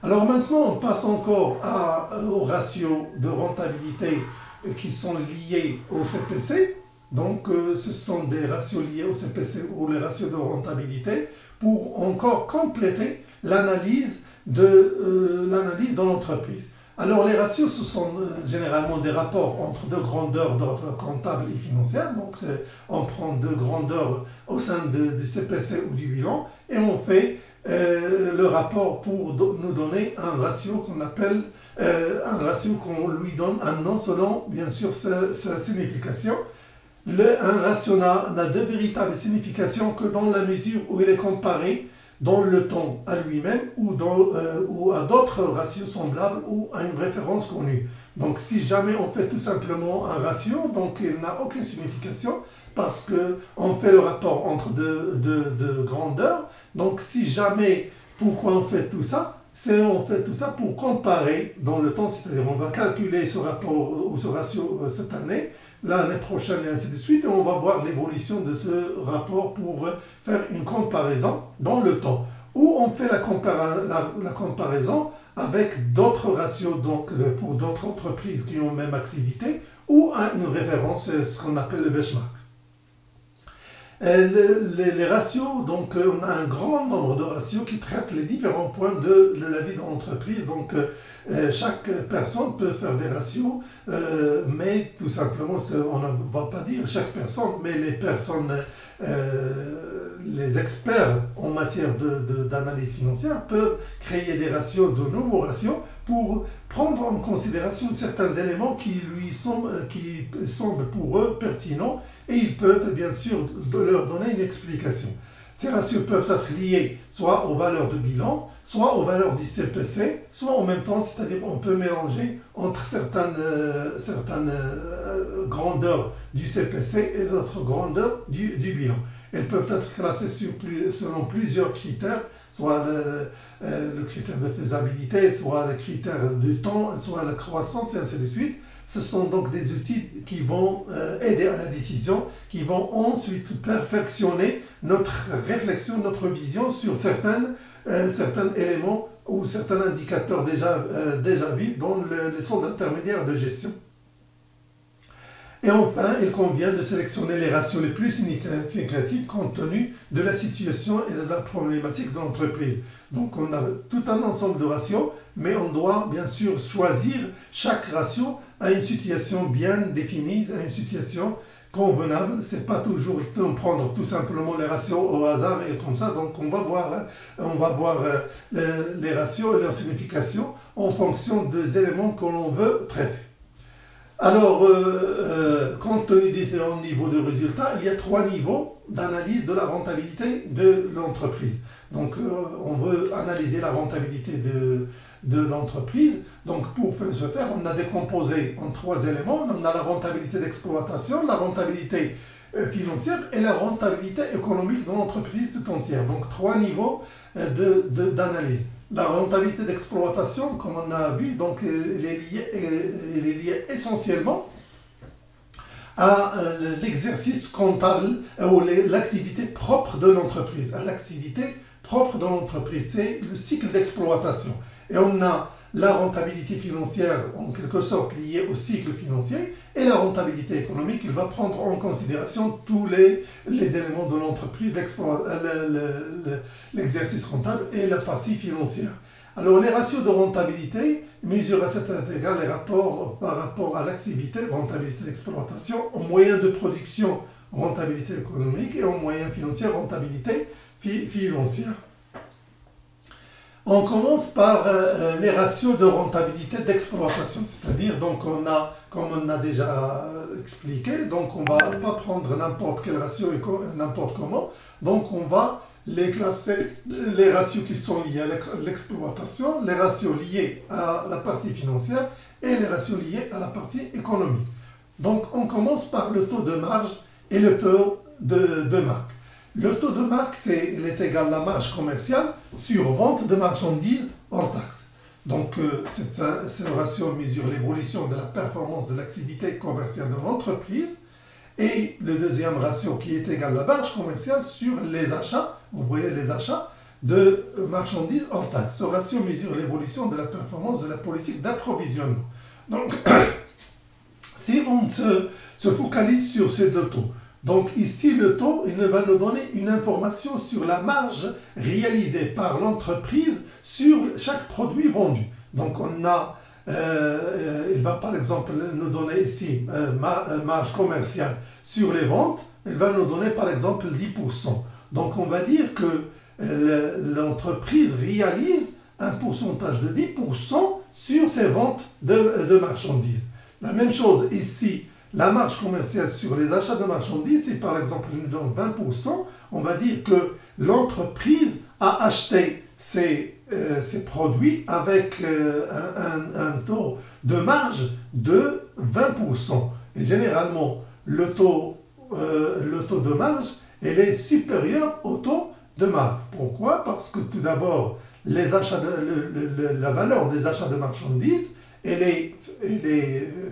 Alors maintenant, on passe encore aux ratios de rentabilité qui sont liés au CPC. Donc, ce sont des ratios liés au CPC ou les ratios de rentabilité pour encore compléter l'analyse de l'entreprise. Alors, les ratios, ce sont généralement des rapports entre deux grandeurs d'ordre comptable et financière. Donc, on prend deux grandeurs au sein du CPC ou du bilan et on fait le rapport pour nous donner un ratio qu'on appelle un ratio qu'on lui donne un nom selon bien sûr sa signification. Un ratio n'a de véritable signification que dans la mesure où il est comparé dans le temps à lui-même ou à d'autres ratios semblables ou à une référence connue. Donc si jamais on fait tout simplement un ratio, donc il n'a aucune signification parce qu'on fait le rapport entre deux grandeurs. Donc si jamais, pourquoi on fait tout ça? On fait tout ça pour comparer dans le temps, c'est-à-dire on va calculer ce rapport ou ce ratio cette année, l'année prochaine et ainsi de suite, et on va voir l'évolution de ce rapport pour faire une comparaison dans le temps. Ou on fait la comparaison avec d'autres ratios, donc pour d'autres entreprises qui ont même activité, ou à une référence, ce qu'on appelle le benchmark. Les ratios, donc on a un grand nombre de ratios qui traitent les différents points de la vie de l'entreprise. Donc chaque personne peut faire des ratios, mais tout simplement, on ne va pas dire chaque personne, mais les personnes, les experts en matière d'analyse financière peuvent créer des ratios, de nouveaux ratios, pour prendre en considération certains éléments qui semblent pour eux pertinents et ils peuvent bien sûr leur donner une explication. Ces ratios peuvent être liés soit aux valeurs de bilan, soit aux valeurs du CPC, soit en même temps, c'est-à-dire on peut mélanger entre certaines grandeurs du CPC et d'autres grandeurs du bilan. Elles peuvent être classées selon plusieurs critères, soit le critère de faisabilité, soit le critère du temps, soit la croissance et ainsi de suite. Ce sont donc des outils qui vont aider à la décision, qui vont ensuite perfectionner notre réflexion, notre vision sur certains éléments ou certains indicateurs déjà vus dans les soldes intermédiaires de gestion. Et enfin, il convient de sélectionner les ratios les plus significatifs compte tenu de la situation et de la problématique de l'entreprise. Donc on a tout un ensemble de ratios, mais on doit bien sûr choisir chaque ratio à une situation bien définie, à une situation convenable. C'est pas toujours prendre tout simplement les ratios au hasard et comme ça. Donc on va voir les ratios et leur signification en fonction des éléments que l'on veut traiter. Alors, compte tenu des différents niveaux de résultats, il y a 3 niveaux d'analyse de la rentabilité de l'entreprise. Donc, on veut analyser la rentabilité de l'entreprise. Donc, pour ce faire, on a décomposé en 3 éléments. On a la rentabilité d'exploitation, la rentabilité financière et la rentabilité économique de l'entreprise tout entière. Donc, 3 niveaux d'analyse. La rentabilité d'exploitation, comme on a vu, donc, elle est liée essentiellement à l'exercice comptable ou l'activité propre de l'entreprise. À l'activité propre de l'entreprise, c'est le cycle d'exploitation. Et on a la rentabilité financière en quelque sorte liée au cycle financier et la rentabilité économique, il va prendre en considération tous les éléments de l'entreprise, l'exercice comptable et la partie financière. Alors les ratios de rentabilité mesurent à cet égard les rapports par rapport à l'activité, rentabilité d'exploitation, aux moyens de production, rentabilité économique et aux moyens financiers, rentabilité financière. On commence par les ratios de rentabilité d'exploitation, c'est-à-dire, donc comme on a déjà expliqué, donc on ne va pas prendre n'importe quel ratio et n'importe comment, donc on va les classer, les ratios qui sont liés à l'exploitation, les ratios liés à la partie financière et les ratios liés à la partie économique. Donc on commence par le taux de marge et le taux de marque. Le taux de marque, il est égal à la marge commerciale sur vente de marchandises hors taxe. Donc, ce ratio mesure l'évolution de la performance de l'activité commerciale de l'entreprise. Et le deuxième ratio qui est égal à la marge commerciale sur les achats, vous voyez les achats, de marchandises hors taxe. Ce ratio mesure l'évolution de la performance de la politique d'approvisionnement. Donc, si on se focalise sur ces deux taux, donc ici le taux, il va nous donner une information sur la marge réalisée par l'entreprise sur chaque produit vendu. Donc on a, il va par exemple nous donner ici marge commerciale sur les ventes, il va nous donner par exemple 10%. Donc on va dire que l'entreprise réalise un pourcentage de 10% sur ses ventes de marchandises. La même chose ici, la marge commerciale sur les achats de marchandises, si par exemple nous donne 20%, on va dire que l'entreprise a acheté ces produits avec un taux de marge de 20%. Et généralement, le taux de marge, elle est supérieur au taux de marge. Pourquoi? Parce que tout d'abord, la valeur des achats de marchandises, elle est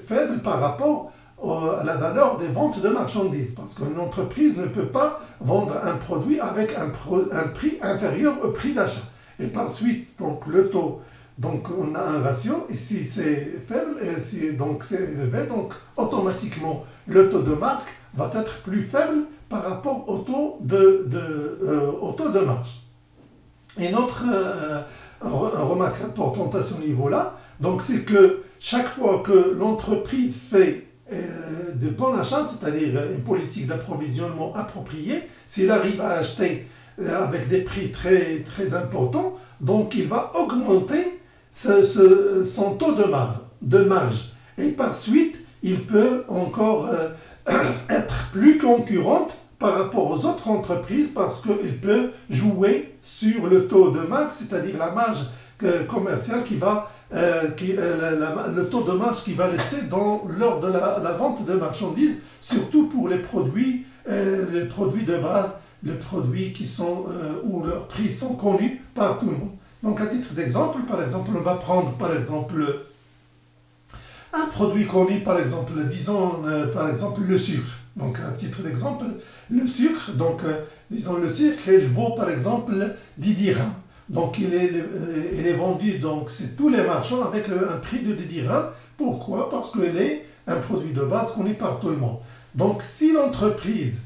faible par rapport à la valeur des ventes de marchandises. Parce qu'une entreprise ne peut pas vendre un produit avec un prix inférieur au prix d'achat. Et par suite, donc le taux, donc on a un ratio, ici c'est faible, et ici donc c'est élevé, donc automatiquement le taux de marque va être plus faible par rapport au taux de marge. Et notre remarque importante à ce niveau-là, donc c'est que chaque fois que l'entreprise fait de bons achats, c'est-à-dire une politique d'approvisionnement appropriée, s'il arrive à acheter avec des prix très, très importants, donc il va augmenter son taux de marge. Et par suite, il peut encore être plus concurrente par rapport aux autres entreprises parce qu'il peut jouer sur le taux de marge, c'est-à-dire la marge commerciale le taux de marge qu'il va laisser lors de la vente de marchandises, surtout pour les produits de base, les produits où leurs prix sont connus par tout le monde. Donc à titre d'exemple, par exemple, on va prendre par exemple un produit connu, par exemple, disons par exemple le sucre. Donc à titre d'exemple, le sucre, donc disons le sucre, il vaut par exemple 10 dirhams. Donc il est vendu, donc c'est tous les marchands avec un prix de 10 dirhams. Pourquoi? Parce qu'il est un produit de base connu par tout le monde. Donc si l'entreprise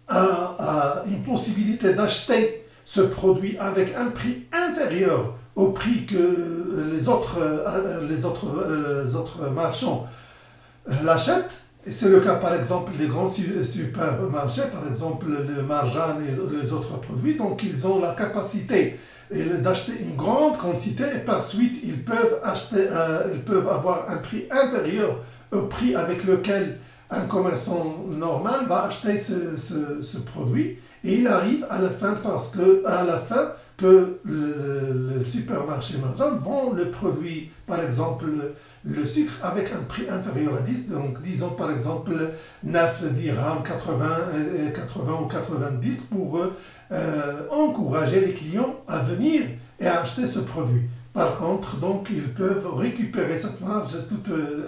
a une possibilité d'acheter ce produit avec un prix inférieur au prix que les autres marchands l'achètent, et c'est le cas par exemple des grands supermarchés, par exemple le marjan et les autres produits, donc ils ont la capacité d'acheter une grande quantité et par suite ils peuvent avoir un prix inférieur au prix avec lequel un commerçant normal va acheter ce produit, et il arrive à la fin que le supermarché marchand vend le produit, par exemple le sucre, avec un prix inférieur à 10, donc disons par exemple 9 dirhams, 80 ou 90 pour encourager les clients à venir et à acheter ce produit. Par contre, donc, ils peuvent récupérer cette marge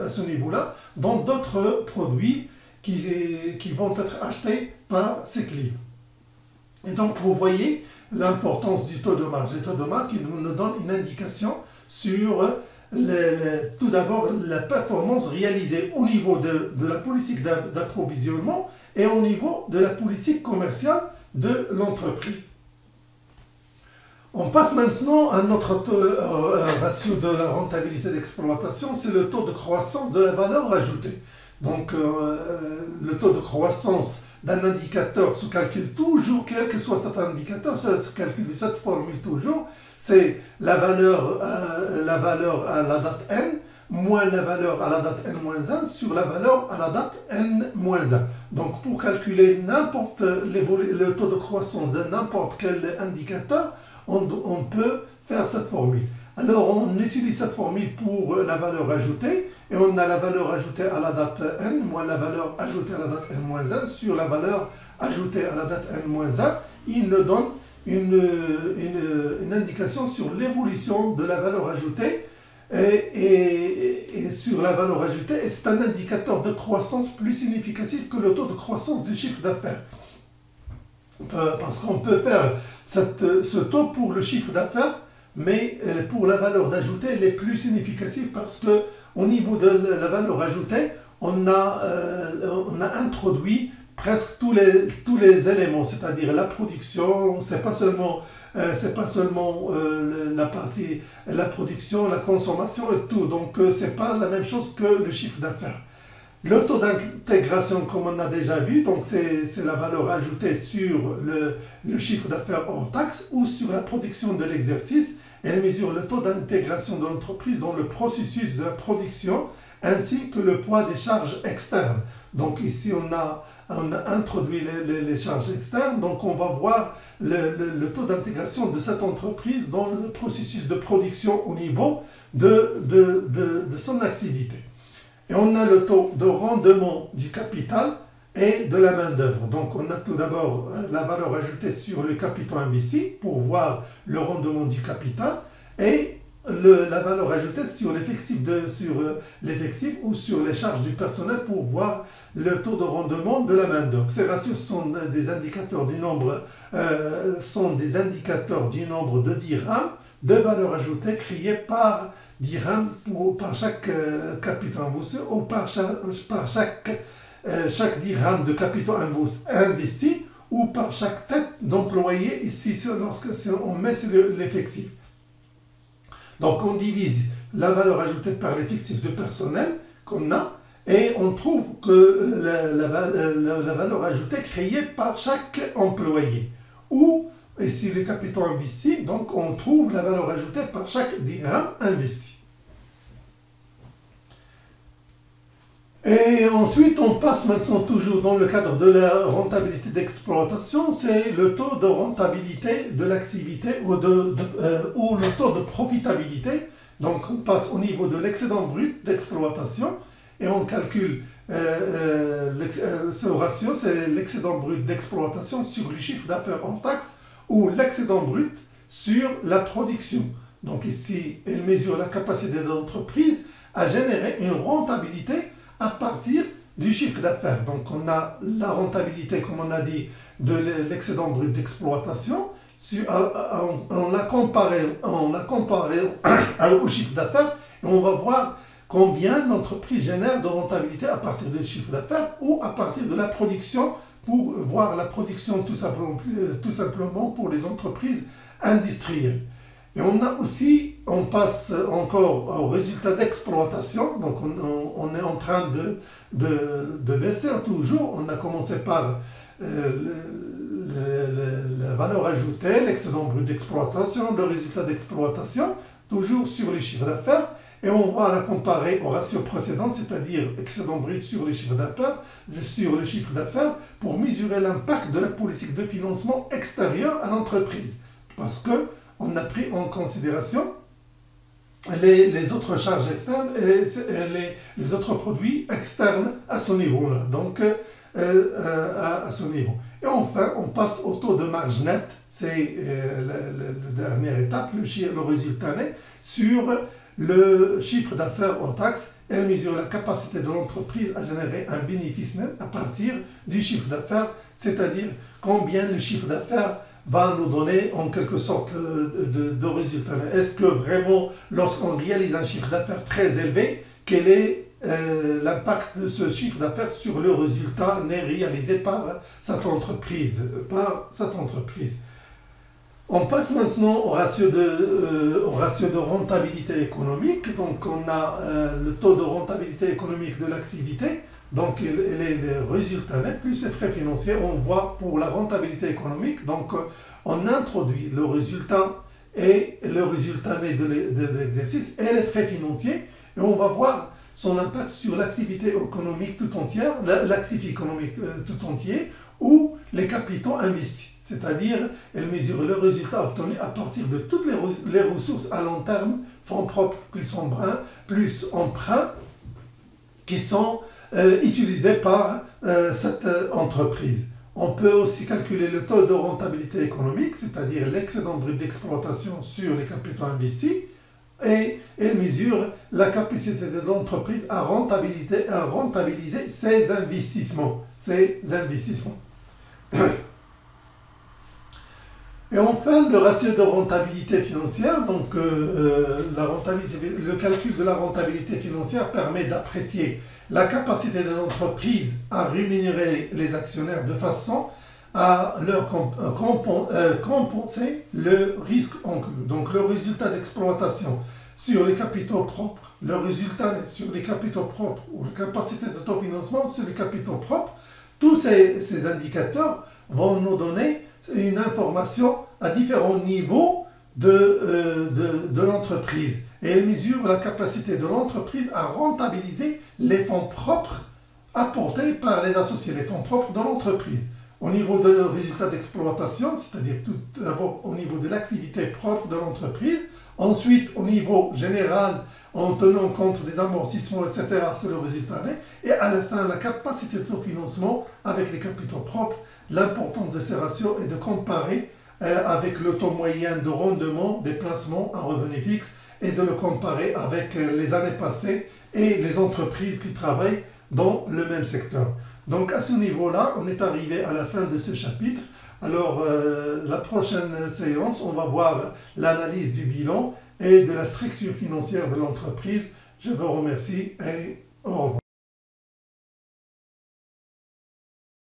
à ce niveau-là dans d'autres produits qui vont être achetés par ces clients. Et donc, vous voyez l'importance du taux de marge. Le taux de marge qui nous donne une indication sur tout d'abord la performance réalisée au niveau de la politique d'approvisionnement et au niveau de la politique commerciale de l'entreprise. On passe maintenant à notre ratio de la rentabilité d'exploitation, c'est le taux de croissance de la valeur ajoutée. Donc le taux de croissance d'un indicateur se calcule toujours, quel que soit cet indicateur, se calcule cette formule toujours, c'est la valeur à la date n moins la valeur à la date n-1 sur la valeur à la date n-1. Donc pour calculer le taux de croissance de n'importe quel indicateur, on peut faire cette formule. Alors on utilise cette formule pour la valeur ajoutée, et on a la valeur ajoutée à la date n moins la valeur ajoutée à la date n-1 sur la valeur ajoutée à la date n-1. Il nous donne une indication sur l'évolution de la valeur ajoutée et sur la valeur ajoutée, et c'est un indicateur de croissance plus significatif que le taux de croissance du chiffre d'affaires. Parce qu'on peut faire ce taux pour le chiffre d'affaires, mais pour la valeur ajoutée, elle est plus significative parce que au niveau de la valeur ajoutée, on a introduit presque tous les éléments, c'est-à-dire la production, c'est pas seulement la production, la consommation et tout. Donc c'est pas la même chose que le chiffre d'affaires. Le taux d'intégration, comme on a déjà vu, donc c'est la valeur ajoutée sur le chiffre d'affaires hors taxe ou sur la production de l'exercice. Elle mesure le taux d'intégration de l'entreprise dans le processus de la production ainsi que le poids des charges externes. Donc ici, on a introduit les charges externes, donc on va voir le taux d'intégration de cette entreprise dans le processus de production au niveau de son activité. Et on a le taux de rendement du capital et de la main-d'œuvre. Donc on a tout d'abord la valeur ajoutée sur le capital investi pour voir le rendement du capital et la valeur ajoutée sur l'effectif ou sur les charges du personnel pour voir le taux de rendement de la main-d'œuvre. Ces ratios sont des indicateurs du nombre de dirhams de valeur ajoutée créés par dirham par chaque capital investi ou par chaque dirham de capital investi ou par chaque tête d'employé ici lorsque on met l'effectif. Donc on divise la valeur ajoutée par l'effectif de personnel qu'on a et on trouve que la valeur ajoutée créée par chaque employé. Ou ici le capital investi, donc on trouve la valeur ajoutée par chaque dirham investi. Et ensuite, on passe maintenant toujours dans le cadre de la rentabilité d'exploitation, c'est le taux de rentabilité de l'activité ou le taux de profitabilité. Donc, on passe au niveau de l'excédent brut d'exploitation et on calcule ce ratio, c'est l'excédent brut d'exploitation sur le chiffre d'affaires en taxes ou l'excédent brut sur la production. Donc ici, elle mesure la capacité de l'entreprise à générer une rentabilité à partir du chiffre d'affaires. Donc on a la rentabilité, comme on a dit, de l'excédent brut d'exploitation, on l'a comparé au chiffre d'affaires et on va voir combien l'entreprise génère de rentabilité à partir du chiffre d'affaires ou à partir de la production, pour voir la production tout simplement pour les entreprises industrielles. Et on passe encore au résultat d'exploitation, donc on est en train de baisser toujours. On a commencé par la valeur ajoutée, l'excédent brut d'exploitation, le résultat d'exploitation, toujours sur les chiffres d'affaires, et on va la comparer au ratio précédent, c'est-à-dire excédent brut sur le chiffre d'affaires, pour mesurer l'impact de la politique de financement extérieur à l'entreprise. Parce que on a pris en considération les autres charges externes et les autres produits externes à ce niveau-là. Donc, à ce niveau. Et enfin, on passe au taux de marge nette, c'est la dernière étape, le résultat net, sur le chiffre d'affaires en taxes. Elle mesure la capacité de l'entreprise à générer un bénéfice net à partir du chiffre d'affaires, c'est-à-dire combien le chiffre d'affaires va nous donner en quelque sorte de résultat. Est-ce que vraiment, lorsqu'on réalise un chiffre d'affaires très élevé, quel est l'impact de ce chiffre d'affaires sur le résultat net réalisé par cette entreprise, On passe maintenant au ratio de rentabilité économique. Donc on a le taux de rentabilité économique de l'activité. Donc, elle est le résultat net plus les frais financiers. On voit pour la rentabilité économique, donc on introduit le résultat et le résultat net de l'exercice et les frais financiers. Et on va voir son impact sur l'activité économique tout entière, l'actif économique tout entier ou les capitaux investis. C'est-à-dire, elle mesure le résultat obtenu à partir de toutes les ressources à long terme, fonds propres plus emprunts, qui sont utilisés par cette entreprise. On peut aussi calculer le taux de rentabilité économique, c'est-à-dire l'excédent brut d'exploitation sur les capitaux investis, et mesure la capacité de l'entreprise à rentabiliser ses investissements. Et enfin, le ratio de rentabilité financière. Donc, le calcul de la rentabilité financière permet d'apprécier la capacité de l'entreprise à rémunérer les actionnaires de façon à leur compenser le risque encouru. Donc, le résultat d'exploitation sur les capitaux propres, le résultat sur les capitaux propres ou la capacité d'autofinancement sur les capitaux propres, tous ces indicateurs vont nous donner une information à différents niveaux de l'entreprise. Et elle mesure la capacité de l'entreprise à rentabiliser les fonds propres apportés par les associés, les fonds propres de l'entreprise. Au niveau de résultat d'exploitation, c'est-à-dire tout d'abord au niveau de l'activité propre de l'entreprise, ensuite au niveau général en tenant compte des amortissements, etc. sur le résultat net, et à la fin la capacité de financement avec les capitaux propres. L'importance de ces ratios est de comparer avec le taux moyen de rendement des placements à revenu fixe et de le comparer avec les années passées et les entreprises qui travaillent dans le même secteur. Donc à ce niveau-là, on est arrivé à la fin de ce chapitre. Alors la prochaine séance, on va voir l'analyse du bilan et de la structure financière de l'entreprise. Je vous remercie et au revoir.